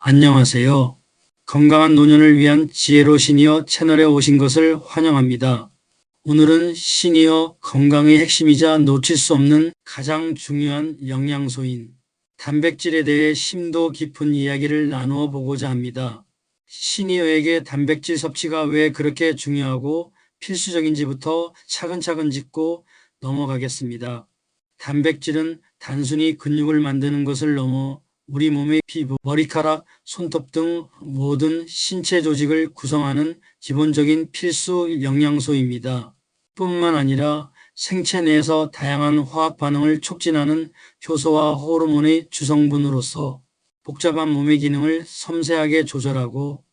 안녕하세요. 건강한 노년을 위한 지혜로 시니어 채널에 오신 것을 환영합니다. 오늘은 시니어 건강의 핵심이자 놓칠 수 없는 가장 중요한 영양소인 단백질에 대해 심도 깊은 이야기를 나누어 보고자 합니다. 시니어에게 단백질 섭취가 왜 그렇게 중요하고 필수적인지부터 차근차근 짚고 넘어가겠습니다. 단백질은 단순히 근육을 만드는 것을 넘어 우리 몸의 피부, 머리카락, 손톱 등 모든 신체 조직을 구성하는 기본적인 필수 영양소입니다. 뿐만 아니라 생체 내에서 다양한 화학 반응을 촉진하는 효소와 호르몬의 주성분으로서 복잡한 몸의 기능을 섬세하게 조절하고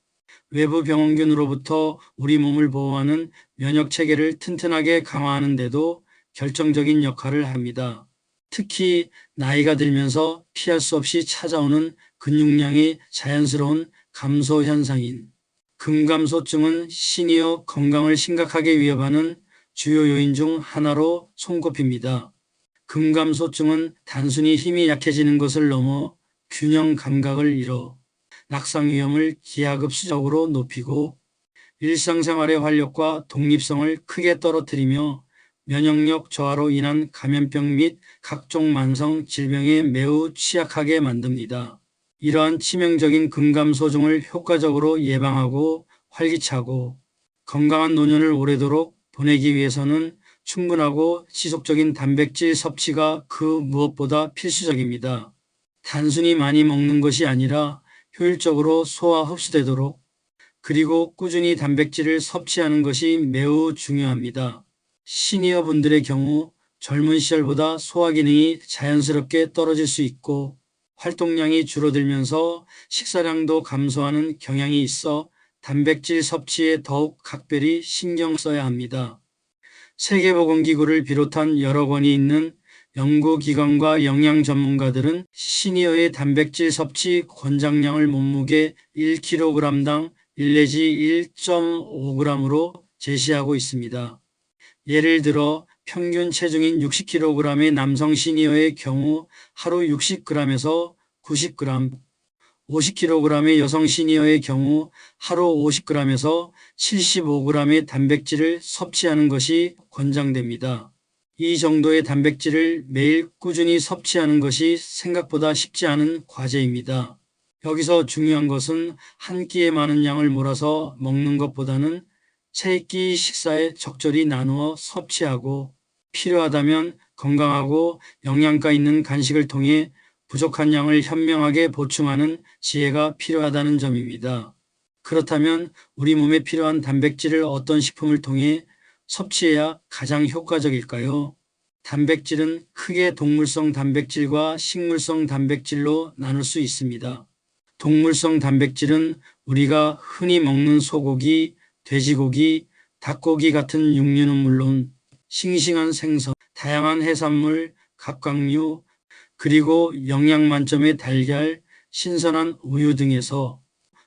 외부 병원균으로부터 우리 몸을 보호하는 면역 체계를 튼튼하게 강화하는 데도 결정적인 역할을 합니다. 특히 나이가 들면서 피할 수 없이 찾아오는 근육량의 자연스러운 감소 현상인 근감소증은 시니어 건강을 심각하게 위협하는 주요 요인 중 하나로 손꼽힙니다. 근감소증은 단순히 힘이 약해지는 것을 넘어 균형 감각을 잃어 낙상 위험을 기하급수적으로 높이고 일상생활의 활력과 독립성을 크게 떨어뜨리며 면역력 저하로 인한 감염병 및 각종 만성 질병에 매우 취약하게 만듭니다. 이러한 치명적인 근감소증을 효과적으로 예방하고 활기차고 건강한 노년을 오래도록 보내기 위해서는 충분하고 지속적인 단백질 섭취가 그 무엇보다 필수적입니다. 단순히 많이 먹는 것이 아니라 효율적으로 소화 흡수되도록 그리고 꾸준히 단백질을 섭취하는 것이 매우 중요합니다. 시니어 분들의 경우 젊은 시절보다 소화 기능이 자연스럽게 떨어질 수 있고 활동량이 줄어들면서 식사량도 감소하는 경향이 있어 단백질 섭취에 더욱 각별히 신경 써야 합니다. 세계보건기구를 비롯한 여러 권위 있는 연구기관과 영양 전문가들은 시니어의 단백질 섭취 권장량을 몸무게 1kg당 1 내지 1.5g으로 제시하고 있습니다. 예를 들어 평균 체중인 60kg의 남성 시니어의 경우 하루 60g에서 90g, 50kg의 여성 시니어의 경우 하루 50g에서 75g의 단백질을 섭취하는 것이 권장됩니다. 이 정도의 단백질을 매일 꾸준히 섭취하는 것이 생각보다 쉽지 않은 과제입니다. 여기서 중요한 것은 한 끼에 많은 양을 몰아서 먹는 것보다는 세 끼 식사에 적절히 나누어 섭취하고 필요하다면 건강하고 영양가 있는 간식을 통해 부족한 양을 현명하게 보충하는 지혜가 필요하다는 점입니다. 그렇다면 우리 몸에 필요한 단백질을 어떤 식품을 통해 섭취해야 가장 효과적일까요? 단백질은 크게 동물성 단백질과 식물성 단백질로 나눌 수 있습니다. 동물성 단백질은 우리가 흔히 먹는 소고기, 돼지고기, 닭고기 같은 육류는 물론 싱싱한 생선, 다양한 해산물, 갑각류, 그리고 영양 만점의 달걀, 신선한 우유 등에서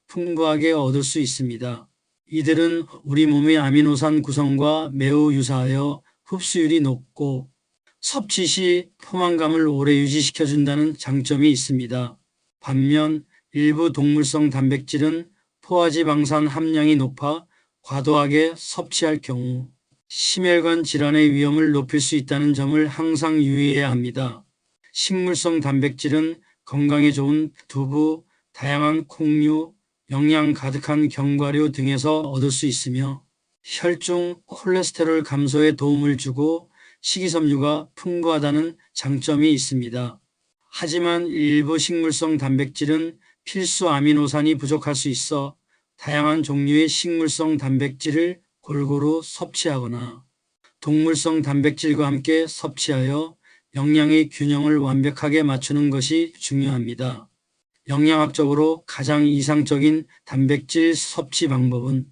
풍부하게 얻을 수 있습니다. 이들은 우리 몸의 아미노산 구성과 매우 유사하여 흡수율이 높고 섭취 시 포만감을 오래 유지시켜준다는 장점이 있습니다. 반면 일부 동물성 단백질은 포화지방산 함량이 높아 과도하게 섭취할 경우 심혈관 질환의 위험을 높일 수 있다는 점을 항상 유의해야 합니다. 식물성 단백질은 건강에 좋은 두부, 다양한 콩류, 영양 가득한 견과류 등에서 얻을 수 있으며 혈중 콜레스테롤 감소에 도움을 주고 식이섬유가 풍부하다는 장점이 있습니다. 하지만 일부 식물성 단백질은 필수 아미노산이 부족할 수 있어 다양한 종류의 식물성 단백질을 골고루 섭취하거나 동물성 단백질과 함께 섭취하여 영양의 균형을 완벽하게 맞추는 것이 중요합니다. 영양학적으로 가장 이상적인 단백질 섭취 방법은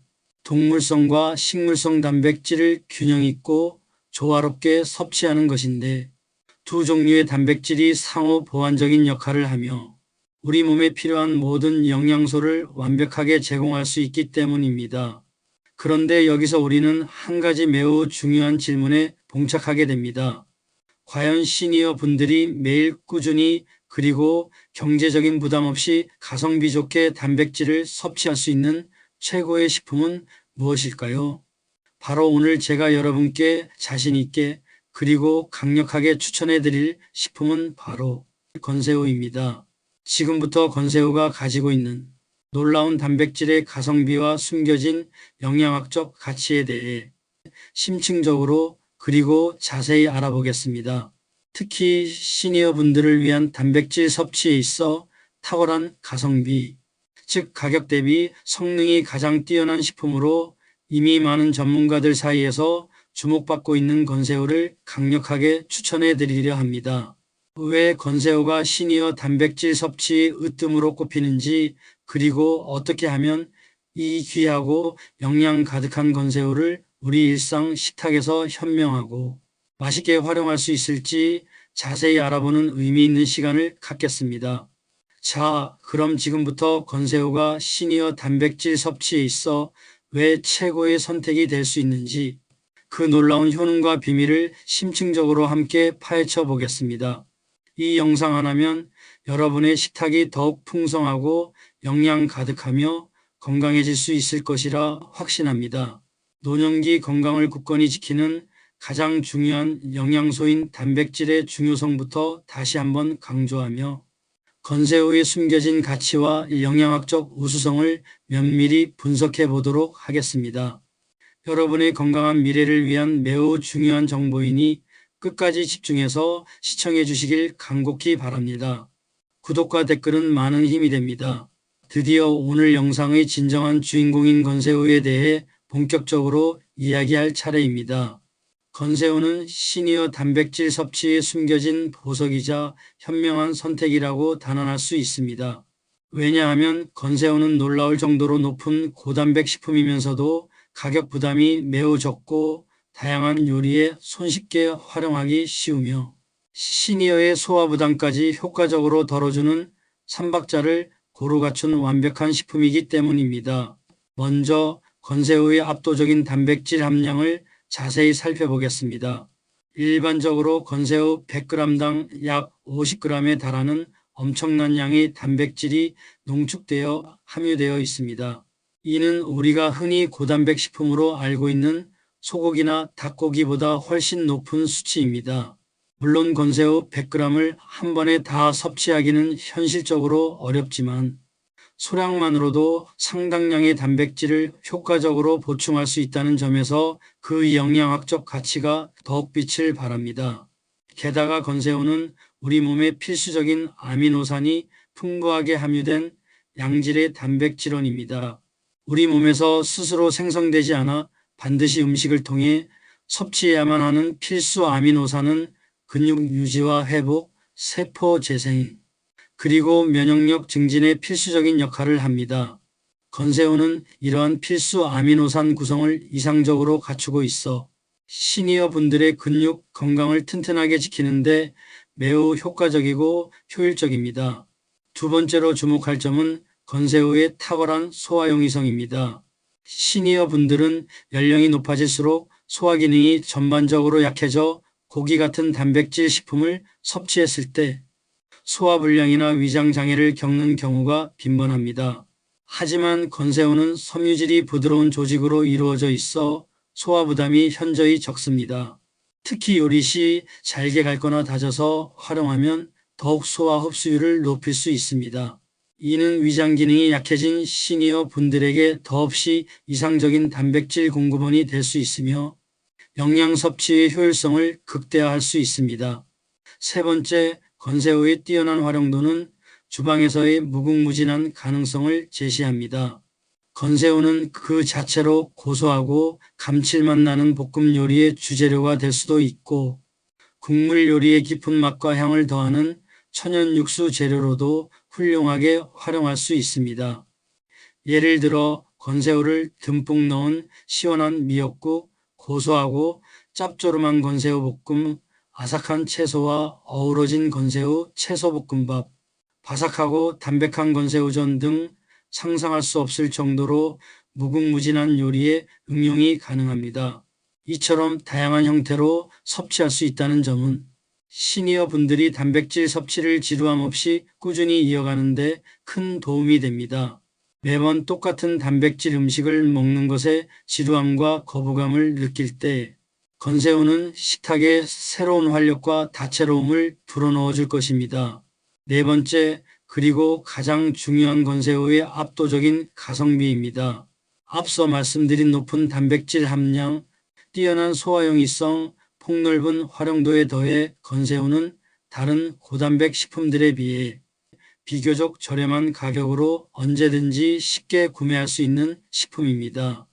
동물성과 식물성 단백질을 균형 있고 조화롭게 섭취하는 것인데 두 종류의 단백질이 상호 보완적인 역할을 하며 우리 몸에 필요한 모든 영양소를 완벽하게 제공할 수 있기 때문입니다. 그런데 여기서 우리는 한 가지 매우 중요한 질문에 봉착하게 됩니다. 과연 시니어 분들이 매일 꾸준히 그리고 경제적인 부담 없이 가성비 좋게 단백질을 섭취할 수 있는 최고의 식품은 무엇일까요? 바로 오늘 제가 여러분께 자신 있게 그리고 강력하게 추천해 드릴 식품은 바로 건새우입니다. 지금부터 건새우가 가지고 있는 놀라운 단백질의 가성비와 숨겨진 영양학적 가치에 대해 심층적으로 그리고 자세히 알아보겠습니다. 특히 시니어 분들을 위한 단백질 섭취에 있어 탁월한 가성비, 즉 가격 대비 성능이 가장 뛰어난 식품으로 이미 많은 전문가들 사이에서 주목받고 있는 건새우를 강력하게 추천해 드리려 합니다. 왜 건새우가 시니어 단백질 섭취 으뜸으로 꼽히는지, 그리고 어떻게 하면 이 귀하고 영양 가득한 건새우를 우리 일상 식탁에서 현명하고 맛있게 활용할 수 있을지 자세히 알아보는 의미 있는 시간을 갖겠습니다. 자, 그럼 지금부터 건새우가 시니어 단백질 섭취에 있어 왜 최고의 선택이 될 수 있는지, 그 놀라운 효능과 비밀을 심층적으로 함께 파헤쳐 보겠습니다. 이 영상 하나면 여러분의 식탁이 더욱 풍성하고 영양 가득하며 건강해질 수 있을 것이라 확신합니다. 노년기 건강을 굳건히 지키는 가장 중요한 영양소인 단백질의 중요성부터 다시 한번 강조하며 건새우의 숨겨진 가치와 영양학적 우수성을 면밀히 분석해 보도록 하겠습니다. 여러분의 건강한 미래를 위한 매우 중요한 정보이니 끝까지 집중해서 시청해 주시길 간곡히 바랍니다. 구독과 댓글은 많은 힘이 됩니다. 드디어 오늘 영상의 진정한 주인공인 건새우에 대해 본격적으로 이야기할 차례입니다. 건새우는 시니어 단백질 섭취에 숨겨진 보석이자 현명한 선택이라고 단언할 수 있습니다. 왜냐하면 건새우는 놀라울 정도로 높은 고단백 식품이면서도 가격 부담이 매우 적고 다양한 요리에 손쉽게 활용하기 쉬우며 시니어의 소화 부담까지 효과적으로 덜어주는 삼박자를 고루 갖춘 완벽한 식품이기 때문입니다. 먼저 건새우의 압도적인 단백질 함량을 자세히 살펴보겠습니다. 일반적으로 건새우 100g당 약 50g에 달하는 엄청난 양의 단백질이 농축되어 함유되어 있습니다. 이는 우리가 흔히 고단백 식품으로 알고 있는 소고기나 닭고기보다 훨씬 높은 수치입니다. 물론 건새우 100g을 한 번에 다 섭취하기는 현실적으로 어렵지만 소량만으로도 상당량의 단백질을 효과적으로 보충할 수 있다는 점에서 그 영양학적 가치가 더욱 빛을 발합니다. 게다가 건새우는 우리 몸에 필수적인 아미노산이 풍부하게 함유된 양질의 단백질원입니다. 우리 몸에서 스스로 생성되지 않아 반드시 음식을 통해 섭취해야만 하는 필수 아미노산은 근육 유지와 회복, 세포 재생, 그리고 면역력 증진에 필수적인 역할을 합니다. 건새우는 이러한 필수 아미노산 구성을 이상적으로 갖추고 있어 시니어 분들의 근육 건강을 튼튼하게 지키는데 매우 효과적이고 효율적입니다. 두 번째로 주목할 점은 건새우의 탁월한 소화용이성입니다. 시니어 분들은 연령이 높아질수록 소화 기능이 전반적으로 약해져 고기 같은 단백질 식품을 섭취했을 때 소화불량이나 위장장애를 겪는 경우가 빈번합니다. 하지만 건새우는 섬유질이 부드러운 조직으로 이루어져 있어 소화 부담이 현저히 적습니다. 특히 요리 시 잘게 갈거나 다져서 활용하면 더욱 소화 흡수율을 높일 수 있습니다. 이는 위장 기능이 약해진 시니어 분들에게 더없이 이상적인 단백질 공급원이 될 수 있으며 영양 섭취의 효율성을 극대화할 수 있습니다. 세 번째, 건새우의 뛰어난 활용도는 주방에서의 무궁무진한 가능성을 제시합니다. 건새우는 그 자체로 고소하고 감칠맛 나는 볶음 요리의 주재료가 될 수도 있고 국물 요리의 깊은 맛과 향을 더하는 천연 육수 재료로도 훌륭하게 활용할 수 있습니다. 예를 들어 건새우를 듬뿍 넣은 시원한 미역국, 고소하고 짭조름한 건새우 볶음, 아삭한 채소와 어우러진 건새우 채소볶음밥, 바삭하고 담백한 건새우전 등 상상할 수 없을 정도로 무궁무진한 요리에 응용이 가능합니다. 이처럼 다양한 형태로 섭취할 수 있다는 점은 시니어 분들이 단백질 섭취를 지루함 없이 꾸준히 이어가는데 큰 도움이 됩니다. 매번 똑같은 단백질 음식을 먹는 것에 지루함과 거부감을 느낄 때 건새우는 식탁에 새로운 활력과 다채로움을 불어넣어 줄 것입니다. 네 번째, 그리고 가장 중요한 건새우의 압도적인 가성비입니다. 앞서 말씀드린 높은 단백질 함량, 뛰어난 소화용이성, 폭넓은 활용도에 더해 건새우는 다른 고단백 식품들에 비해 비교적 저렴한 가격으로 언제든지 쉽게 구매할 수 있는 식품입니다.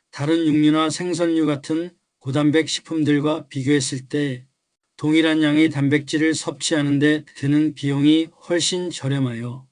다른 육류나 생선류 같은 고단백 식품들과 비교했을 때 동일한 양의 단백질을 섭취하는 데 드는 비용이 훨씬 저렴하여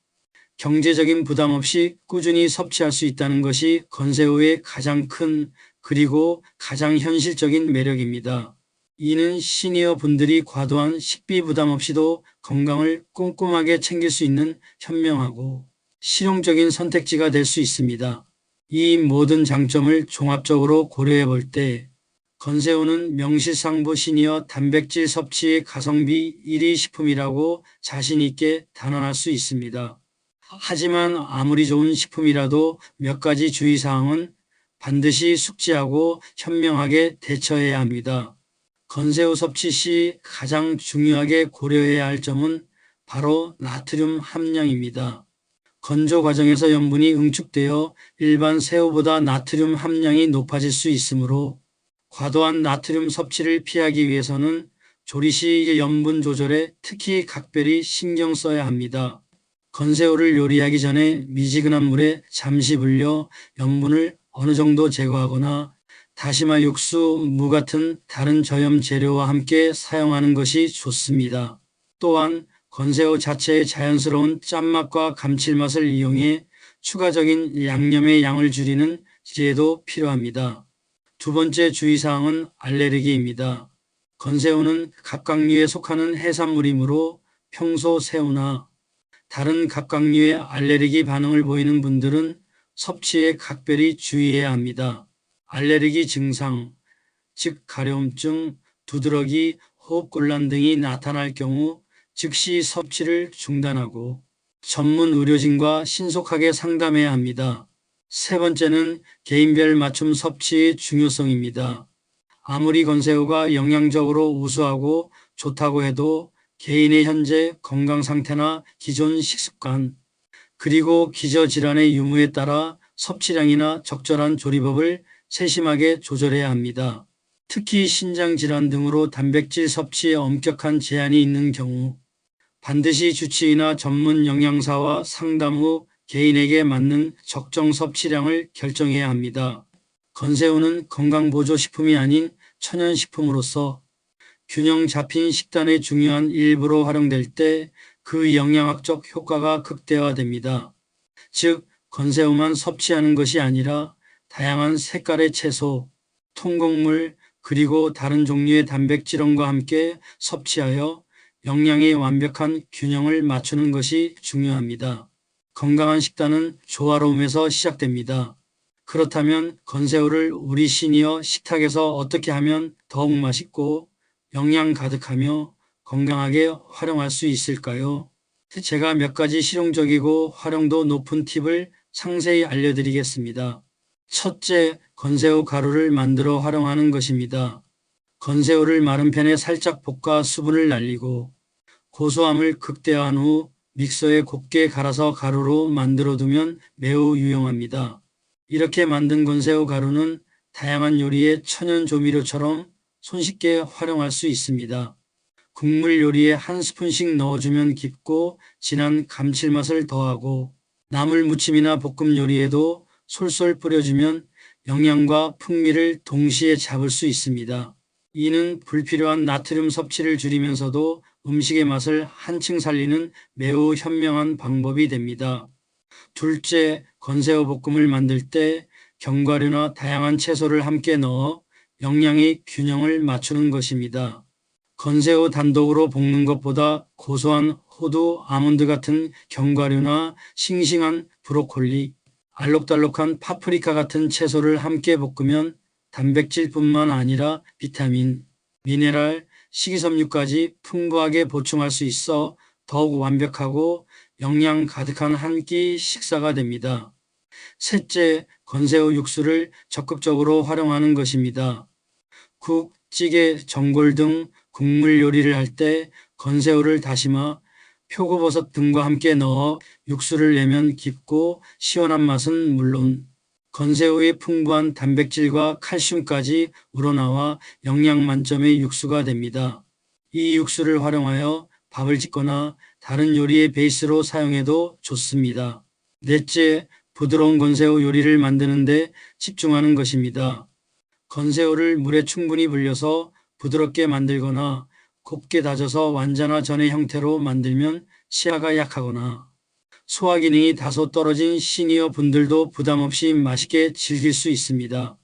경제적인 부담 없이 꾸준히 섭취할 수 있다는 것이 건새우의 가장 큰 그리고 가장 현실적인 매력입니다. 이는 시니어 분들이 과도한 식비 부담 없이도 건강을 꼼꼼하게 챙길 수 있는 현명하고 실용적인 선택지가 될 수 있습니다. 이 모든 장점을 종합적으로 고려해 볼 때 건새우는 명실상부 시니어 단백질 섭취의 가성비 1위 식품이라고 자신 있게 단언할 수 있습니다. 하지만 아무리 좋은 식품이라도 몇 가지 주의사항은 반드시 숙지하고 현명하게 대처해야 합니다. 건새우 섭취 시 가장 중요하게 고려해야 할 점은 바로 나트륨 함량입니다. 건조 과정에서 염분이 응축되어 일반 새우보다 나트륨 함량이 높아질 수 있으므로 과도한 나트륨 섭취를 피하기 위해서는 조리 시 염분 조절에 특히 각별히 신경 써야 합니다. 건새우를 요리하기 전에 미지근한 물에 잠시 불려 염분을 어느 정도 제거하거나 다시마 육수, 무 같은 다른 저염 재료와 함께 사용하는 것이 좋습니다. 또한 건새우 자체의 자연스러운 짠맛과 감칠맛을 이용해 추가적인 양념의 양을 줄이는 지혜도 필요합니다. 두 번째 주의사항은 알레르기입니다. 건새우는 갑각류에 속하는 해산물이므로 평소 새우나 다른 갑각류에 알레르기 반응을 보이는 분들은 섭취에 각별히 주의해야 합니다. 알레르기 증상, 즉 가려움증, 두드러기, 호흡곤란 등이 나타날 경우 즉시 섭취를 중단하고 전문 의료진과 신속하게 상담해야 합니다. 세 번째는 개인별 맞춤 섭취의 중요성입니다. 아무리 건새우가 영양적으로 우수하고 좋다고 해도 개인의 현재 건강 상태나 기존 식습관, 그리고 기저질환의 유무에 따라 섭취량이나 적절한 조리법을 세심하게 조절해야 합니다. 특히 신장질환 등으로 단백질 섭취에 엄격한 제한이 있는 경우 반드시 주치의나 전문 영양사와 상담 후 개인에게 맞는 적정 섭취량을 결정해야 합니다. 건새우는 건강보조식품이 아닌 천연식품으로서 균형 잡힌 식단의 중요한 일부로 활용될 때 그 영양학적 효과가 극대화됩니다. 즉, 건새우만 섭취하는 것이 아니라 다양한 색깔의 채소, 통곡물, 그리고 다른 종류의 단백질원과 함께 섭취하여 영양의 완벽한 균형을 맞추는 것이 중요합니다. 건강한 식단은 조화로움에서 시작됩니다. 그렇다면 건새우를 우리 시니어 식탁에서 어떻게 하면 더욱 맛있고 영양 가득하며 건강하게 활용할 수 있을까요? 제가 몇 가지 실용적이고 활용도 높은 팁을 상세히 알려드리겠습니다. 첫째, 건새우 가루를 만들어 활용하는 것입니다. 건새우를 마른 팬에 살짝 볶아 수분을 날리고 고소함을 극대화한 후 믹서에 곱게 갈아서 가루로 만들어 두면 매우 유용합니다. 이렇게 만든 건새우 가루는 다양한 요리의 천연 조미료처럼 손쉽게 활용할 수 있습니다. 국물 요리에 한 스푼씩 넣어주면 깊고 진한 감칠맛을 더하고 나물 무침이나 볶음 요리에도 솔솔 뿌려주면 영양과 풍미를 동시에 잡을 수 있습니다. 이는 불필요한 나트륨 섭취를 줄이면서도 음식의 맛을 한층 살리는 매우 현명한 방법이 됩니다. 둘째, 건새우 볶음을 만들 때 견과류나 다양한 채소를 함께 넣어 영양의 균형을 맞추는 것입니다. 건새우 단독으로 볶는 것보다 고소한 호두, 아몬드 같은 견과류나 싱싱한 브로콜리, 알록달록한 파프리카 같은 채소를 함께 볶으면 단백질뿐만 아니라 비타민, 미네랄, 식이섬유까지 풍부하게 보충할 수 있어 더욱 완벽하고 영양 가득한 한 끼 식사가 됩니다. 셋째, 건새우 육수를 적극적으로 활용하는 것입니다. 국, 찌개, 전골 등 국물 요리를 할 때 건새우를 다시마, 표고버섯 등과 함께 넣어 육수를 내면 깊고 시원한 맛은 물론 건새우의 풍부한 단백질과 칼슘까지 우러나와 영양 만점의 육수가 됩니다. 이 육수를 활용하여 밥을 짓거나 다른 요리의 베이스로 사용해도 좋습니다. 넷째, 부드러운 건새우 요리를 만드는 데 집중하는 것입니다. 건새우를 물에 충분히 불려서 부드럽게 만들거나 곱게 다져서 완자나 전의 형태로 만들면 치아가 약하거나 소화 기능이 다소 떨어진 시니어 분들도 부담 없이 맛있게 즐길 수 있습니다.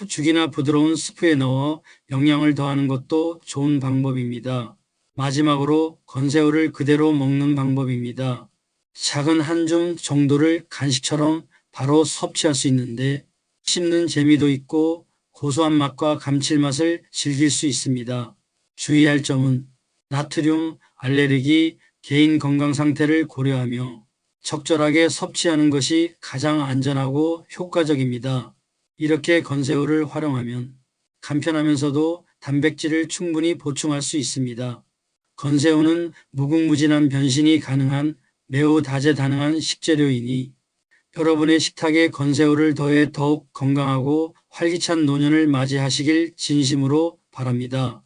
죽이나 부드러운 스프에 넣어 영양을 더하는 것도 좋은 방법입니다. 마지막으로 건새우를 그대로 먹는 방법입니다. 작은 한 줌 정도를 간식처럼 바로 섭취할 수 있는데 씹는 재미도 있고 고소한 맛과 감칠맛을 즐길 수 있습니다. 주의할 점은 나트륨, 알레르기, 개인 건강 상태를 고려하며 적절하게 섭취하는 것이 가장 안전하고 효과적입니다. 이렇게 건새우를 활용하면 간편하면서도 단백질을 충분히 보충할 수 있습니다. 건새우는 무궁무진한 변신이 가능한 매우 다재다능한 식재료이니 여러분의 식탁에 건새우를 더해 더욱 건강하고 활기찬 노년을 맞이하시길 진심으로 바랍니다.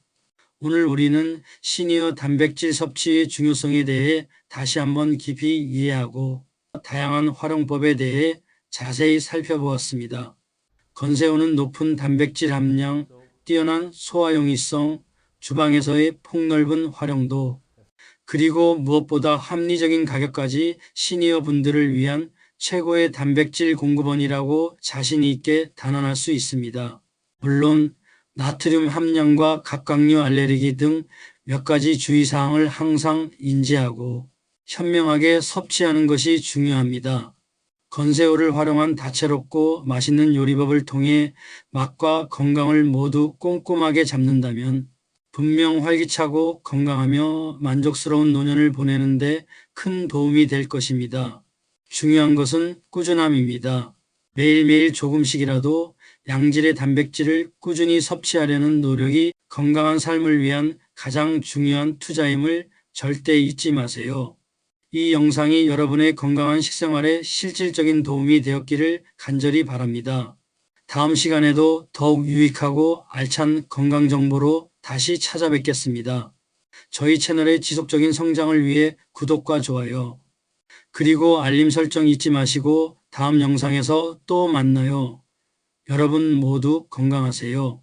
오늘 우리는 시니어 단백질 섭취의 중요성에 대해 다시 한번 깊이 이해하고 다양한 활용법에 대해 자세히 살펴보았습니다. 건새우는 높은 단백질 함량, 뛰어난 소화용이성, 주방에서의 폭넓은 활용도, 그리고 무엇보다 합리적인 가격까지 시니어 분들을 위한 최고의 단백질 공급원이라고 자신 있게 단언할 수 있습니다. 물론 나트륨 함량과 각각류 알레르기 등 몇 가지 주의사항을 항상 인지하고 현명하게 섭취하는 것이 중요합니다. 건새우를 활용한 다채롭고 맛있는 요리법을 통해 맛과 건강을 모두 꼼꼼하게 잡는다면 분명 활기차고 건강하며 만족스러운 노년을 보내는 데 큰 도움이 될 것입니다. 중요한 것은 꾸준함입니다. 매일매일 조금씩이라도 양질의 단백질을 꾸준히 섭취하려는 노력이 건강한 삶을 위한 가장 중요한 투자임을 절대 잊지 마세요. 이 영상이 여러분의 건강한 식생활에 실질적인 도움이 되었기를 간절히 바랍니다. 다음 시간에도 더욱 유익하고 알찬 건강 정보로 다시 찾아뵙겠습니다. 저희 채널의 지속적인 성장을 위해 구독과 좋아요, 그리고 알림 설정 잊지 마시고 다음 영상에서 또 만나요. 여러분 모두 건강하세요.